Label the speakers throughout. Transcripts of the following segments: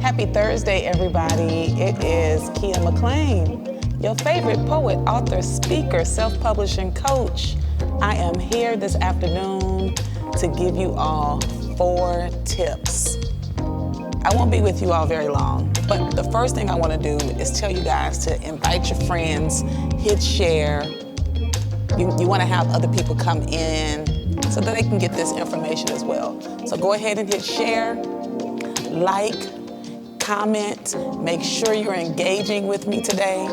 Speaker 1: Happy Thursday, everybody. It is Keya McLean, your favorite poet, author, speaker, self-publishing coach. I am here this afternoon to give you all 4 tips. I won't be with you all very long, but the first thing I want to do is tell you guys to invite your friends, hit share. You want to have other people come in so that they can get this information as well. So go ahead and hit share, like, comment, make sure you're engaging with me today,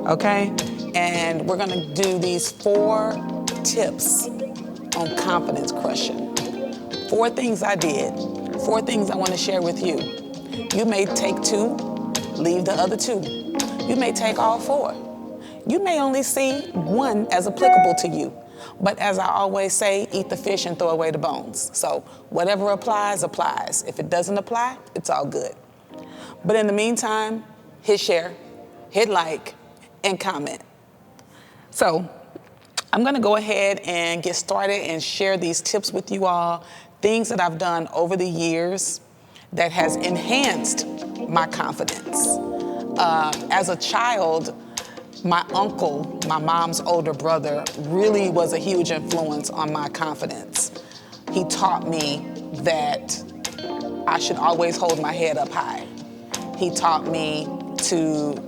Speaker 1: okay? And we're gonna do these 4 tips on confidence crushing. 4 things I did, 4 things I wanna share with you. You may take 2, leave the other 2. You may take all 4. You may only see 1 as applicable to you. But as I always say, eat the fish and throw away the bones. So whatever applies, applies. If it doesn't apply, it's all good. But in the meantime, hit share, hit like, and comment. So I'm gonna go ahead and get started and share these tips with you all, things that I've done over the years that has enhanced my confidence. As a child, my uncle, my mom's older brother, really was a huge influence on my confidence. He taught me that I should always hold my head up high. He taught me to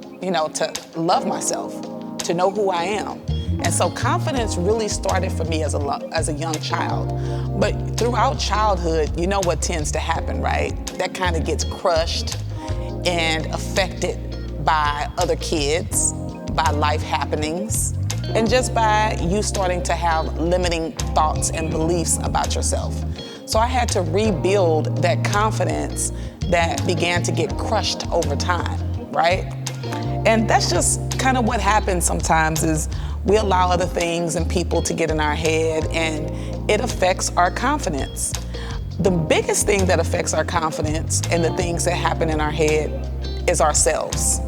Speaker 1: love myself, to know who I am. And so confidence really started for me as a young child. But throughout childhood, you know what tends to happen, right? That kind of gets crushed and affected by other kids, by life happenings, and just by you starting to have limiting thoughts and beliefs about yourself. So I had to rebuild that confidence that began to get crushed over time, right? And that's just kind of what happens sometimes is we allow other things and people to get in our head and it affects our confidence. The biggest thing that affects our confidence and the things that happen in our head is ourselves.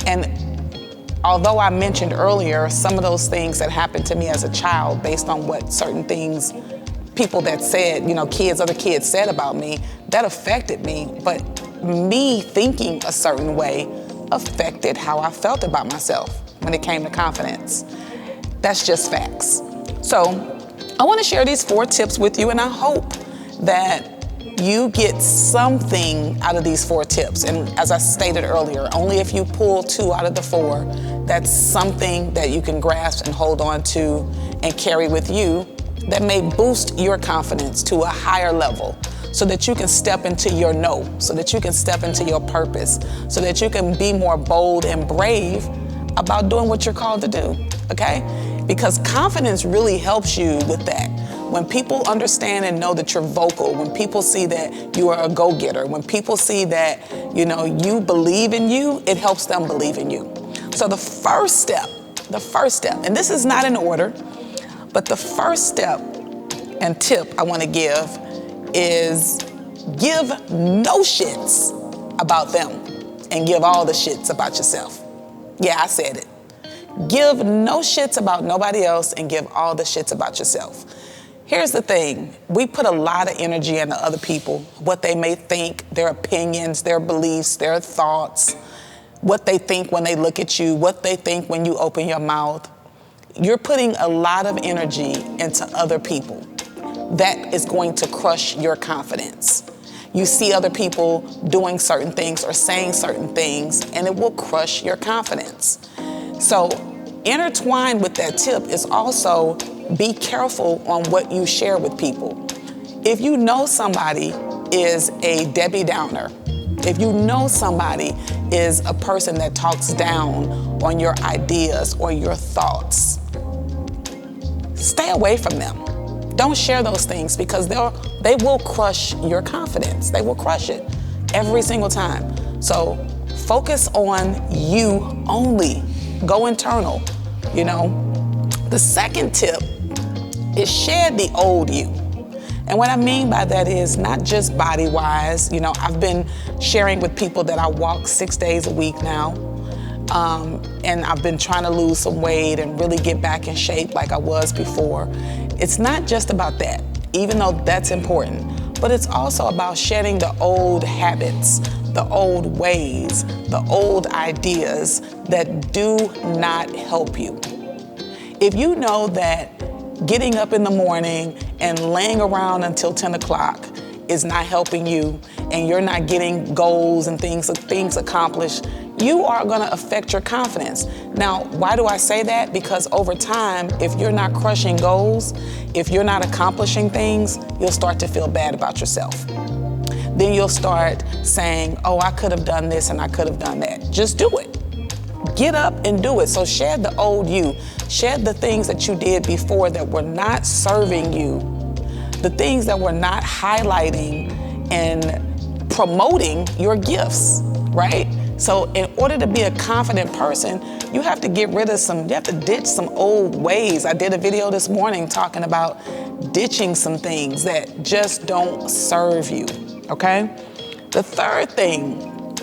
Speaker 1: And although I mentioned earlier some of those things that happened to me as a child based on what certain things people that said, other kids said about me, that affected me. But me thinking a certain way affected how I felt about myself when it came to confidence. That's just facts. So I want to share these 4 tips with you, and I hope that you get something out of these 4 tips. And as I stated earlier, only if you pull 2 out of the 4, that's something that you can grasp and hold on to and carry with you that may boost your confidence to a higher level so that you can step into your no, so that you can step into your purpose, so that you can be more bold and brave about doing what you're called to do, okay? Because confidence really helps you with that. When people understand and know that you're vocal, when people see that you are a go-getter, when people see that, you believe in you, it helps them believe in you. So the first step, and this is not in order, but the first step and tip I want to give is give no shits about them and give all the shits about yourself. Yeah, I said it. Give no shits about nobody else and give all the shits about yourself. Here's the thing. We put a lot of energy into other people, what they may think, their opinions, their beliefs, their thoughts, what they think when they look at you, what they think when you open your mouth. You're putting a lot of energy into other people. That is going to crush your confidence. You see other people doing certain things or saying certain things, and it will crush your confidence. So intertwined with that tip is also be careful on what you share with people. If you know somebody is a Debbie Downer, if you know somebody is a person that talks down on your ideas or your thoughts, stay away from them. Don't share those things because they will crush your confidence. They will crush it every single time. So focus on you only. Go internal, The second tip is shed the old you. And what I mean by that is not just body-wise. I've been sharing with people that I walk 6 days a week now. And I've been trying to lose some weight and really get back in shape like I was before. It's not just about that, even though that's important. but it's also about shedding the old habits, the old ways, the old ideas that do not help you. If you know that getting up in the morning and laying around until 10 o'clock is not helping you, and you're not getting goals and things accomplished, you are going to affect your confidence. Now, why do I say that? Because over time, if you're not crushing goals, if you're not accomplishing things, you'll start to feel bad about yourself. Then you'll start saying, oh, I could have done this and I could have done that. Just do it. Get up and do it. So shed the old you. Shed the things that you did before that were not serving you, the things that were not highlighting and promoting your gifts, right? So in order to be a confident person, you have to get rid of you have to ditch some old ways. I did a video this morning talking about ditching some things that just don't serve you, okay? The third thing,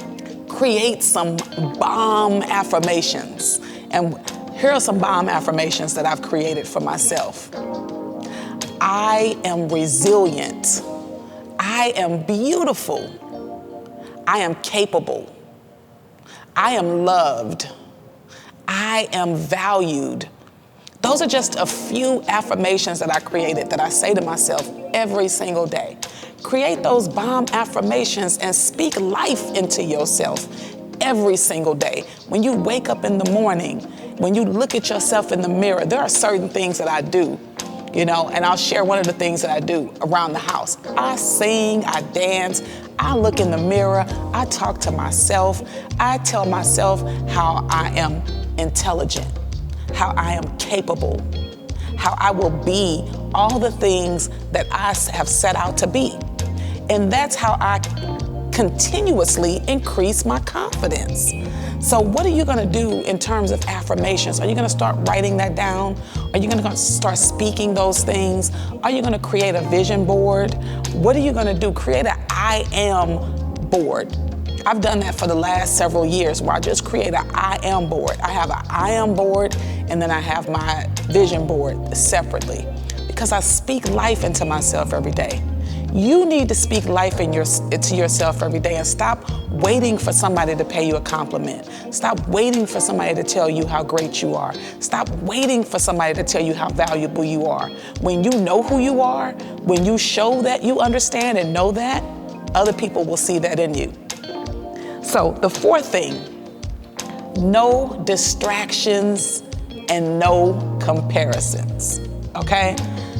Speaker 1: create some bomb affirmations. And here are some bomb affirmations that I've created for myself. I am resilient. I am beautiful. I am capable. I am loved. I am valued. Those are just a few affirmations that I created that I say to myself every single day. Create those bomb affirmations and speak life into yourself every single day. When you wake up in the morning, when you look at yourself in the mirror, there are certain things that I do, and I'll share one of the things that I do around the house. I sing, I dance, I look in the mirror, I talk to myself, I tell myself how I am intelligent, how I am capable, how I will be all the things that I have set out to be. And that's how I continuously increase my confidence. So what are you going to do in terms of affirmations? Are you going to start writing that down? Are you going to start speaking those things? Are you going to create a vision board? What are you going to do? Create an I am board. I've done that for the last several years where I just create an I am board. I have an I am board and then I have my vision board separately because I speak life into myself every day. You need to speak life into yourself every day and stop waiting for somebody to pay you a compliment. Stop waiting for somebody to tell you how great you are. Stop waiting for somebody to tell you how valuable you are. When you know who you are, when you show that you understand and know that, other people will see that in you. So the fourth thing, no distractions and no comparisons, okay?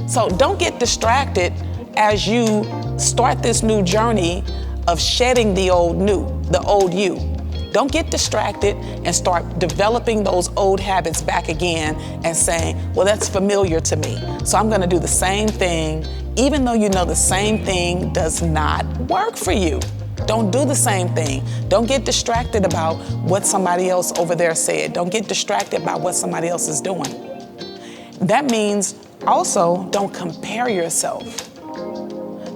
Speaker 1: So don't get distracted as you start this new journey of shedding the old you. Don't get distracted and start developing those old habits back again and saying, well, that's familiar to me, so I'm gonna do the same thing, even though you know the same thing does not work for you. Don't do the same thing. Don't get distracted about what somebody else over there said. Don't get distracted by what somebody else is doing. That means also don't compare yourself.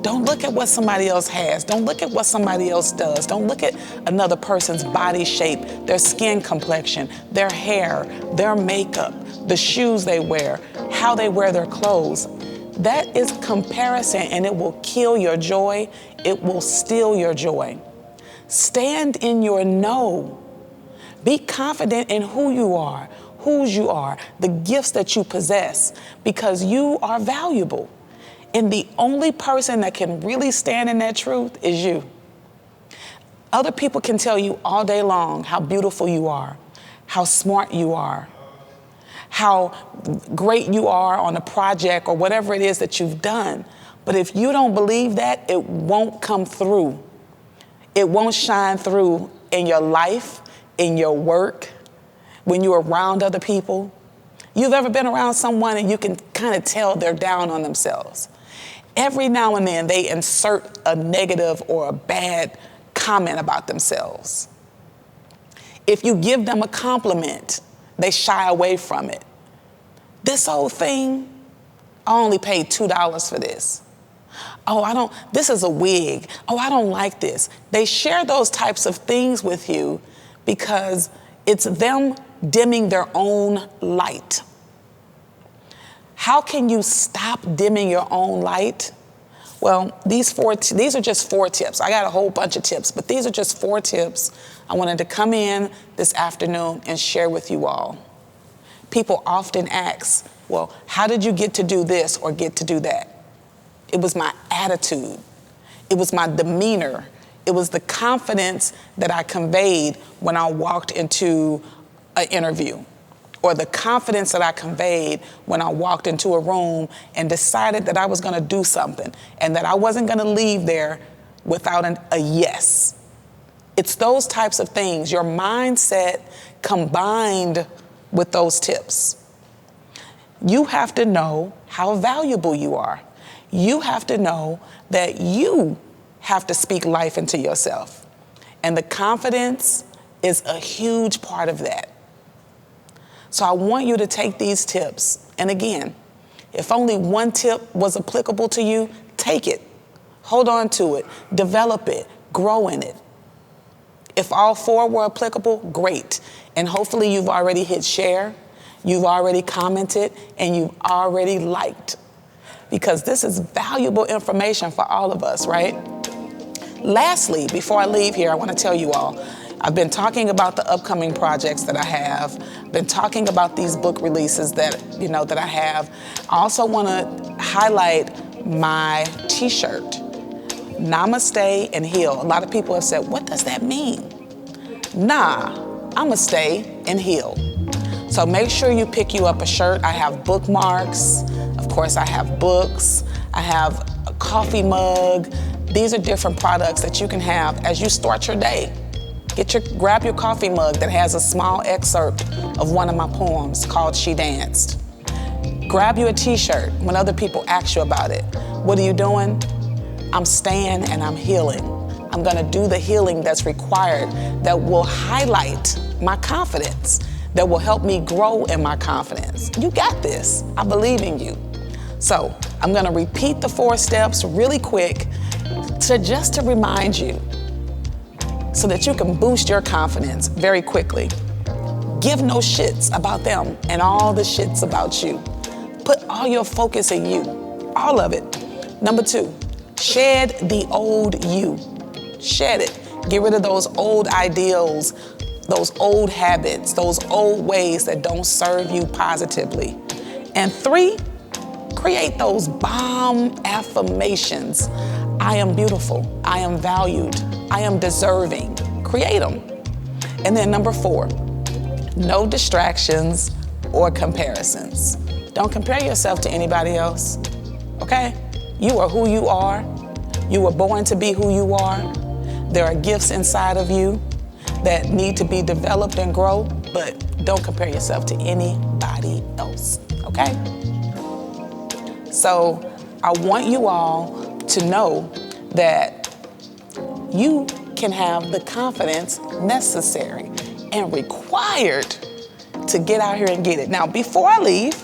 Speaker 1: Don't look at what somebody else has. Don't look at what somebody else does. Don't look at another person's body shape, their skin complexion, their hair, their makeup, the shoes they wear, how they wear their clothes. That is comparison, and it will kill your joy. It will steal your joy. Stand in your no. Be confident in who you are, whose you are, the gifts that you possess, because you are valuable. And the only person that can really stand in that truth is you. Other people can tell you all day long how beautiful you are, how smart you are, how great you are on a project or whatever it is that you've done. But if you don't believe that, it won't come through. It won't shine through in your life, in your work, when you're around other people. You've ever been around someone and you can kind of tell they're down on themselves. Every now and then they insert a negative or a bad comment about themselves. If you give them a compliment, they shy away from it. This old thing, I only paid $2 for this. Oh, this is a wig. Oh, I don't like this. They share those types of things with you because it's them dimming their own light. How can you stop dimming your own light? Well, these are just 4 tips. I got a whole bunch of tips, but these are just 4 tips I wanted to come in this afternoon and share with you all. People often ask, well, how did you get to do this or get to do that? It was my attitude. It was my demeanor. It was the confidence that I conveyed when I walked into an interview, or the confidence that I conveyed when I walked into a room and decided that I was going to do something and that I wasn't going to leave there without a yes. It's those types of things, your mindset combined with those tips. You have to know how valuable you are. You have to know that you have to speak life into yourself. And the confidence is a huge part of that. So I want you to take these tips. And again, if only one tip was applicable to you, take it. Hold on to it. Develop it. Grow in it. If all 4 were applicable, great. And hopefully you've already hit share, you've already commented, and you've already liked. Because this is valuable information for all of us, right? Lastly, before I leave here, I want to tell you all, I've been talking about the upcoming projects that I have, been talking about these book releases that I have. I also want to highlight my t-shirt, Namaste and Heal. A lot of people have said, what does that mean? I'ma stay and heal. So make sure you pick you up a shirt. I have bookmarks. Of course, I have books. I have a coffee mug. These are different products that you can have as you start your day. Grab your coffee mug that has a small excerpt of one of my poems called She Danced. Grab you a t-shirt when other people ask you about it. What are you doing? I'm staying and I'm healing. I'm gonna do the healing that's required that will highlight my confidence, that will help me grow in my confidence. You got this. I believe in you. So I'm gonna repeat the 4 steps really quick just to remind you, so that you can boost your confidence very quickly. Give no shits about them and all the shits about you. Put all your focus in you, all of it. Number 2, shed the old you. Shed it. Get rid of those old ideals, those old habits, those old ways that don't serve you positively. And 3, create those bomb affirmations. I am beautiful. I am valued. I am deserving. Create them. And then number 4, no distractions or comparisons. Don't compare yourself to anybody else, okay? You are who you are. You were born to be who you are. There are gifts inside of you that need to be developed and grow, but don't compare yourself to anybody else, okay? So I want you all to know that you can have the confidence necessary and required to get out here and get it. Now, before I leave,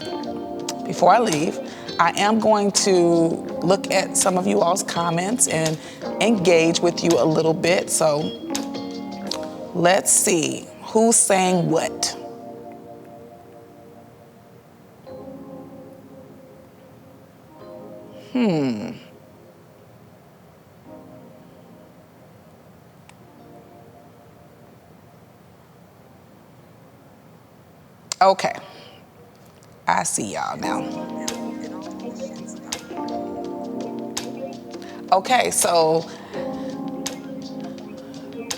Speaker 1: I am going to look at some of you all's comments and engage with you a little bit. So let's see who's saying what. Okay, I see y'all now. Okay, so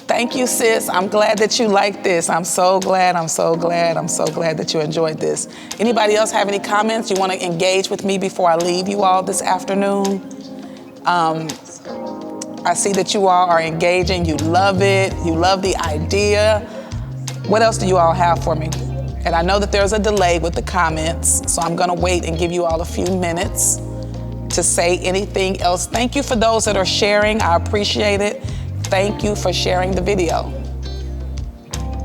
Speaker 1: thank you, sis. I'm glad that you like this. I'm so glad that you enjoyed this. Anybody else have any comments? You want to engage with me before I leave you all this afternoon? I see that you all are engaging. You love it. You love the idea. What else do you all have for me? And I know that there's a delay with the comments, so I'm gonna wait and give you all a few minutes to say anything else. Thank you for those that are sharing. I appreciate it. Thank you for sharing the video.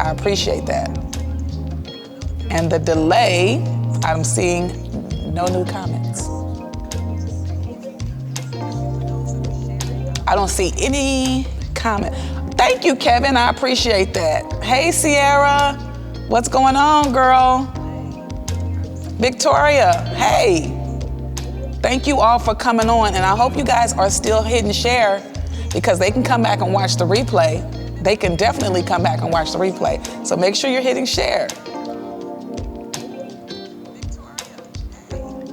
Speaker 1: I appreciate that. And the delay, I'm seeing no new comments. I don't see any comment. Thank you, Kevin. I appreciate that. Hey, Sierra. What's going on, girl? Victoria, hey. Thank you all for coming on, and I hope you guys are still hitting share because they can come back and watch the replay. They can definitely come back and watch the replay. So make sure you're hitting share.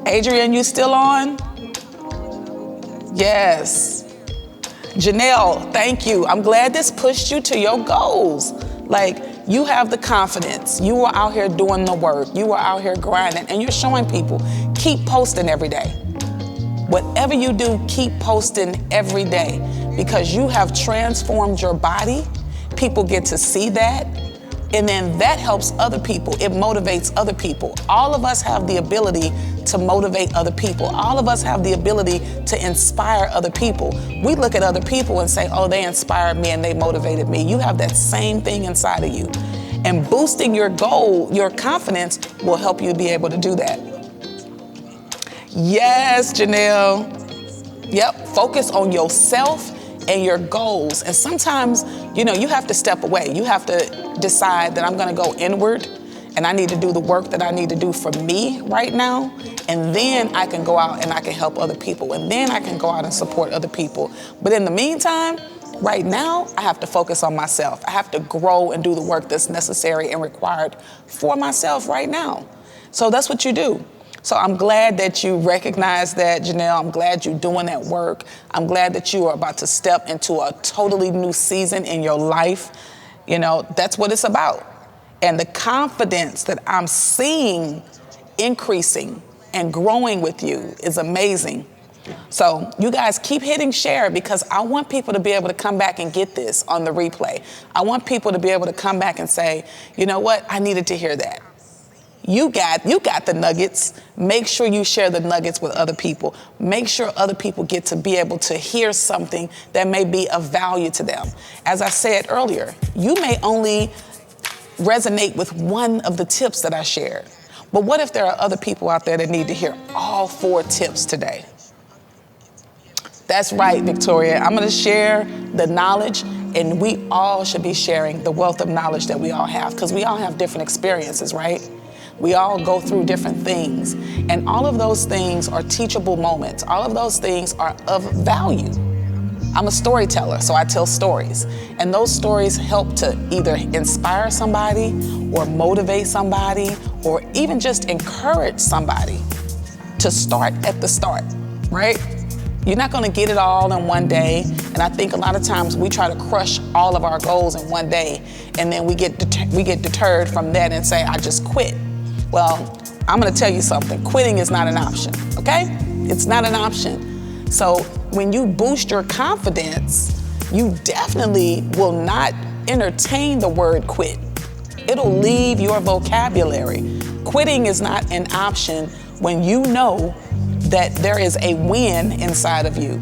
Speaker 1: Adrian, you still on? Yes. Janelle, thank you. I'm glad this pushed you to your goals. Like, you have the confidence. You are out here doing the work. You are out here grinding, and you're showing people. Keep posting every day. Whatever you do, keep posting every day because you have transformed your body. People get to see that, and then that helps other people. It motivates other people. All of us have the ability to motivate other people. All of us have the ability to inspire other people. We look at other people and say, oh, they inspired me and they motivated me. You have that same thing inside of you. And boosting your goal, your confidence, will help you be able to do that. Yes, Janelle. Yep, focus on yourself and your goals. And sometimes, you have to step away. You have to decide that I'm gonna go inward and I need to do the work that I need to do for me right now. And then I can go out and I can help other people. And then I can go out and support other people. But in the meantime, right now, I have to focus on myself. I have to grow and do the work that's necessary and required for myself right now. So that's what you do. So I'm glad that you recognize that, Janelle. I'm glad you're doing that work. I'm glad that you are about to step into a totally new season in your life. That's what it's about. And the confidence that I'm seeing increasing and growing with you is amazing. So you guys keep hitting share because I want people to be able to come back and get this on the replay. I want people to be able to come back and say, you know what? I needed to hear that. You got the nuggets. Make sure you share the nuggets with other people. Make sure other people get to be able to hear something that may be of value to them. As I said earlier, you may only resonate with one of the tips that I shared. But what if there are other people out there that need to hear all 4 tips today? That's right, Victoria. I'm going to share the knowledge, and we all should be sharing the wealth of knowledge that we all have because we all have different experiences, right? We all go through different things, and all of those things are teachable moments. All of those things are of value. I'm a storyteller, so I tell stories, and those stories help to either inspire somebody or motivate somebody or even just encourage somebody to start at the start, right? You're not going to get it all in one day, and I think a lot of times we try to crush all of our goals in one day, and then we get deterred from that and say, I just quit. Well, I'm going to tell you something. Quitting is not an option, okay? It's not an option. So when you boost your confidence, you definitely will not entertain the word quit. It'll leave your vocabulary. Quitting is not an option when you know that there is a win inside of you.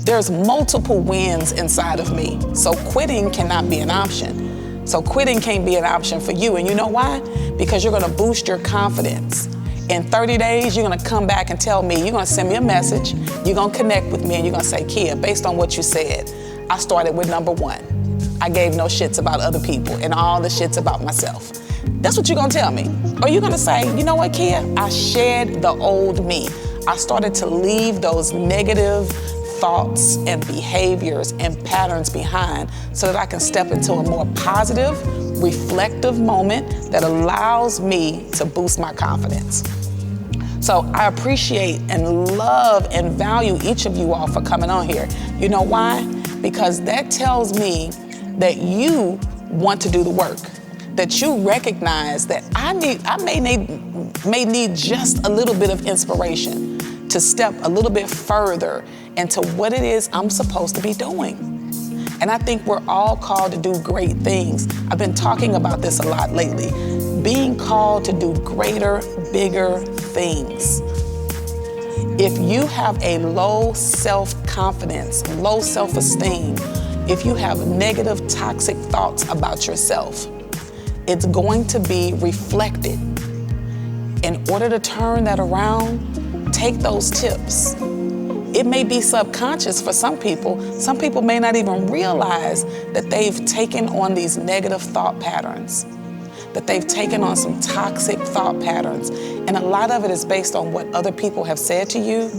Speaker 1: There's multiple wins inside of me. So quitting cannot be an option. So quitting can't be an option for you. And you know why? Because you're gonna boost your confidence. In 30 days, you're gonna come back and tell me, you're gonna send me a message, you're gonna connect with me, and you're gonna say, Keya, based on what you said, I started with number 1. I gave no shits about other people and all the shits about myself. That's what you're gonna tell me. Or you're gonna say, you know what, Keya? I shed the old me. I started to leave those negative thoughts and behaviors and patterns behind so that I can step into a more positive, reflective moment that allows me to boost my confidence. So I appreciate and love and value each of you all for coming on here. You know why? Because that tells me that you want to do the work, that you recognize that I may need just a little bit of inspiration to step a little bit further into what it is I'm supposed to be doing. And I think we're all called to do great things. I've been talking about this a lot lately. Being called to do greater, bigger things. If you have a low self-confidence, low self-esteem, if you have negative, toxic thoughts about yourself, it's going to be reflected. In order to turn that around, take those tips. It may be subconscious for some people. Some people may not even realize that they've taken on these negative thought patterns, that they've taken on some toxic thought patterns. And a lot of it is based on what other people have said to you,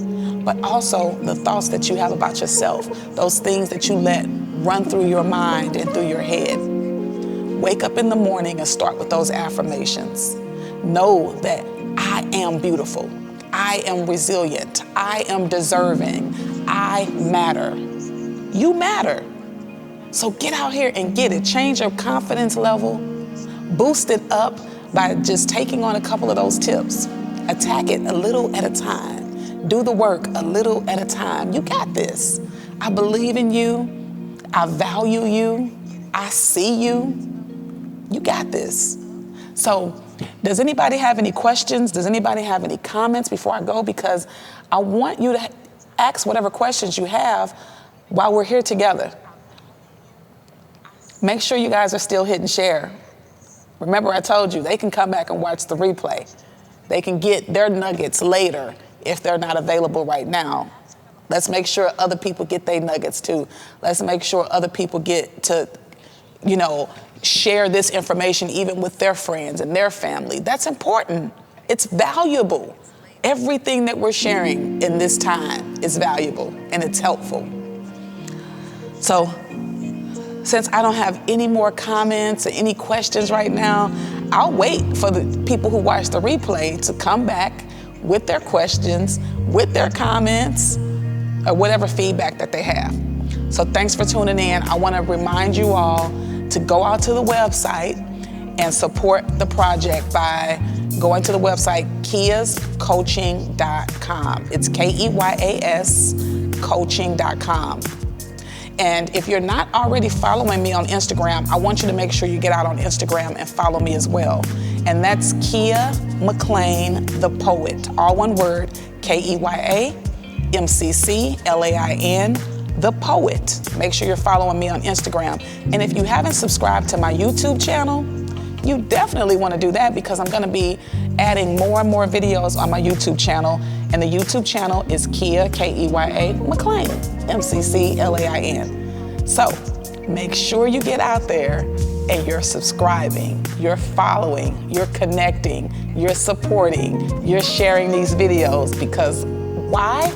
Speaker 1: but also the thoughts that you have about yourself, those things that you let run through your mind and through your head. Wake up in the morning and start with those affirmations. Know that I am beautiful. I am resilient. I am deserving. I matter. You matter. So get out here and get it. Change your confidence level. Boost it up by just taking on a couple of those tips. Attack it a little at a time. Do the work a little at a time. You got this. I believe in you. I value you. I see you. You got this. So, does anybody have any questions? Does anybody have any comments before I go? Because I want you to ask whatever questions you have while we're here together. Make sure you guys are still hitting share. Remember, I told you, they can come back and watch the replay. They can get their nuggets later if they're not available right now. Let's make sure other people get their nuggets too. Let's make sure other people get to, share this information even with their friends and their family. That's important. It's valuable. Everything that we're sharing in this time is valuable and it's helpful. So, since I don't have any more comments or any questions right now, I'll wait for the people who watch the replay to come back with their questions, with their comments, or whatever feedback that they have. So thanks for tuning in. I want to remind you all to go out to the website and support the project by going to the website keyascoaching.com. It's KEYAS coaching.com. And if you're not already following me on Instagram, I want you to make sure you get out on Instagram and follow me as well. And that's Keya McClain, the poet. All one word, KEYAMCCLAIN, the poet. Make sure you're following me on Instagram. And if you haven't subscribed to my YouTube channel, you definitely want to do that because I'm going to be adding more and more videos on my YouTube channel. And the YouTube channel is Keya, Keya McClain, MCCLAIN. So make sure you get out there and you're subscribing, you're following, you're connecting, you're supporting, you're sharing these videos because why?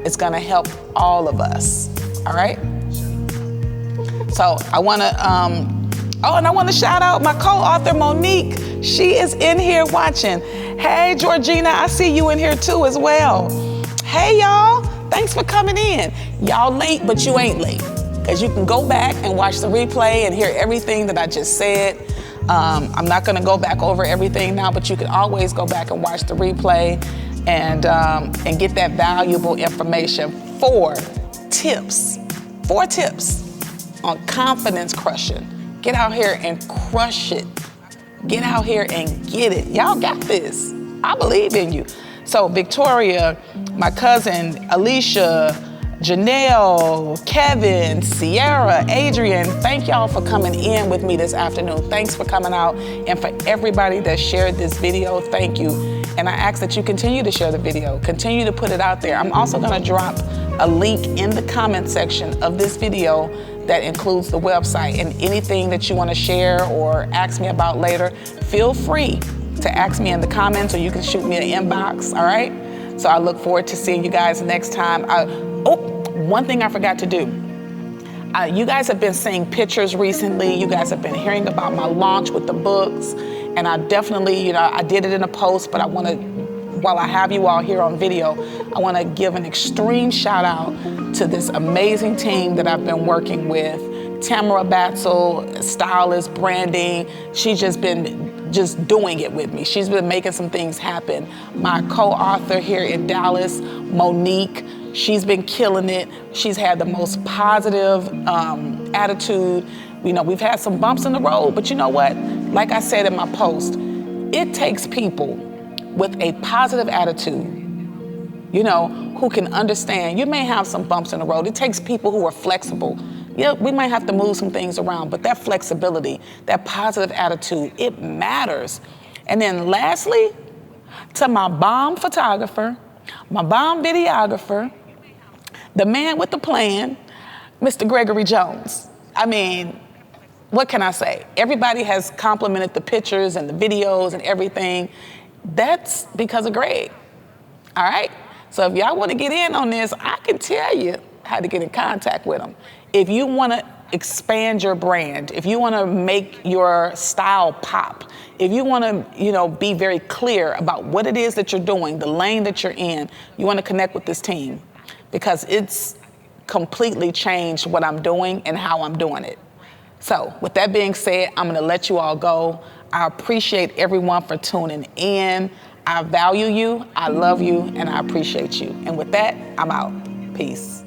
Speaker 1: It's going to help all of us. All right? So I want to, and I want to shout out my co-author, Monique. She is in here watching. Hey, Georgina, I see you in here too as well. Hey, y'all. Thanks for coming in. Y'all late, but you ain't late. Because you can go back and watch the replay and hear everything that I just said. I'm not going to go back over everything now, but you can always go back and watch the replay and get that valuable information. 4 tips on confidence crushing. Get out here and crush it. Get out here and get it. Y'all got this. I believe in you. So Victoria, my cousin, Alicia, Janelle, Kevin, Sierra, Adrian, thank y'all for coming in with me this afternoon. Thanks for coming out. And for everybody that shared this video, thank you. And I ask that you continue to share the video, continue to put it out there. I'm also gonna drop a link in the comment section of this video that includes the website, and anything that you want to share or ask me about later, feel free to ask me in the comments, or you can shoot me an inbox, all right? So I look forward to seeing you guys next time. One thing I forgot to do. You guys have been seeing pictures recently. You guys have been hearing about my launch with the books, and I definitely, I did it in a post, but I want to, while I have you all here on video, I want to give an extreme shout out to this amazing team that I've been working with. Tamara Batzel, stylist, branding. She's just been doing it with me. She's been making some things happen. My co-author here in Dallas, Monique, she's been killing it. She's had the most positive attitude. We've had some bumps in the road, but you know what? Like I said in my post, it takes people with a positive attitude, who can understand. You may have some bumps in the road. It takes people who are flexible. Yeah, we might have to move some things around, but that flexibility, that positive attitude, it matters. And then lastly, to my bomb photographer, my bomb videographer, the man with the plan, Mr. Gregory Jones. I mean, what can I say? Everybody has complimented the pictures and the videos and everything. That's because of Greg, all right? So if y'all want to get in on this, I can tell you how to get in contact with them. If you want to expand your brand, if you want to make your style pop, if you want to, be very clear about what it is that you're doing, the lane that you're in, you want to connect with this team because it's completely changed what I'm doing and how I'm doing it. So with that being said, I'm going to let you all go. I appreciate everyone for tuning in. I value you, I love you, and I appreciate you. And with that, I'm out. Peace.